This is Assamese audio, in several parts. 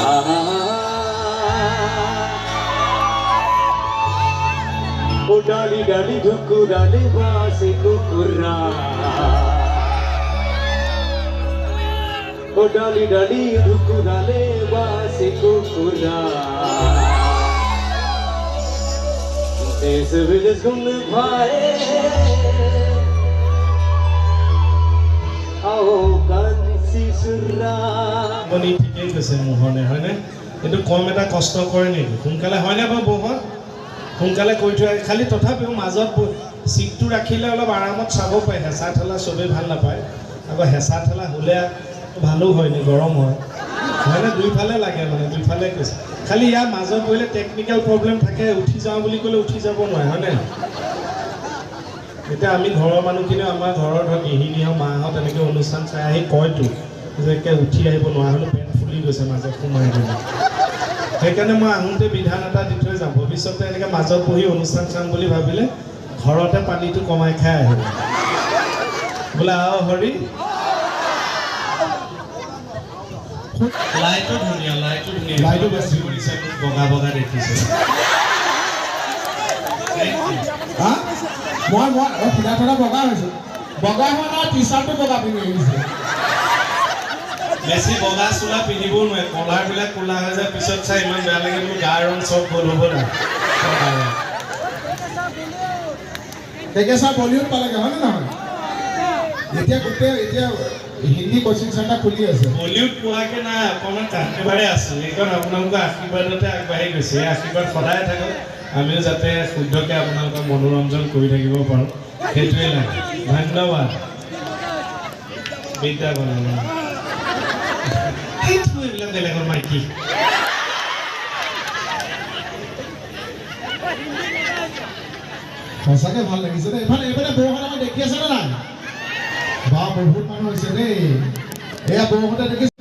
ओ डाली डाली ढुकुराले बासे कुकुरा ओ डाली डाली ढुकुराले बासे कुकुरा देश विदेश घूम भाए आओ कांसी सुरा बनी ठीके কৈছে মোহনে হয়নে কিন্তু কম এটা কষ্ট কৰে নেকি সোনকালে হয়নে বাৰু বহুত সোনকালে কৈ থৈ খালি তথাপিও মাজত সিটটো ৰাখিলে অলপ আৰামত চাব পায় হেঁচা ঠেলা চবেই ভাল নাপায় আকৌ হেঁচা ঠেলা হ'লে ভালো হয় নি গৰম হয় হয়নে দুইফালে লাগে মানে দুইফালে কৈছে খালি ইয়াৰ মাজত বহিলে টেকনিক্যাল প্ৰব্লেম থাকে উঠি যাওঁ বুলি ক'লে উঠি যাব নোৱাৰে হয়নে এতিয়া আমি ঘৰৰ মানুহখিনিও আমাৰ ঘৰৰ ধৰক গৃহিণী হওক মাহঁত এনেকৈ অনুষ্ঠান চাই আহি কয়তো যে উঠি আহিব নোৱাৰা হ'লে পেট ফুলি গৈছে মাজত সোমাই গ'লে সেইকাৰণে মই আহোঁতে বিধান এটা দি থৈ যাম ভৱিষ্যতে এনেকৈ মাজত বহি অনুষ্ঠান চাম বুলি ভাবিলে ঘৰতে পানীটো কমাই খাই আহিব বোলে আও হৰি লাইটো ধুনীয়া লাইটো বেছি কৰিছে বগা বগা দেখিছে মই ফিটা থকা বগা হৈছোঁ বগা হোৱা নাই টি চাৰ্টটো বগা পিন্ধি আহিছে বেছি বগা চোলা পিন্ধিবও নোৱাৰে কলাৰবিলাক ক'লা হৈ যায় পিছত চাই ইমান বেয়া লাগে মোৰ গাৰ ৰং চব গ'ল হ'ব না টেকেছা বলিউড পালেগৈ হয়নে নহয় এতিয়া এতিয়া হিন্দী কোচিং চেণ্টাৰ খুলি আছে বলিউড পোৱাকৈ নাই অকণমান একেবাৰে আছোঁ এইখন আপোনালোকৰ আশীৰ্বাদতে আগবাঢ়ি গৈছে এই আশীৰ্বাদ সদায় থাকক আমিও যাতে শুদ্ধকৈ আপোনালোকক মনোৰঞ্জন কৰি থাকিব পাৰোঁ সেইটোৱে লাগে ধন্যবাদ বিদ্যা বনাব এইবিলাক বেলেগৰ মাইকী সঁচাকৈ ভাল লাগিছে দেই এইফালে বৰষুণ আমাৰ দেখি আছে নে নাই বা বহুত মানুহ হৈছে দেই এয়া বৰষুণতে দেখিছে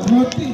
ভতি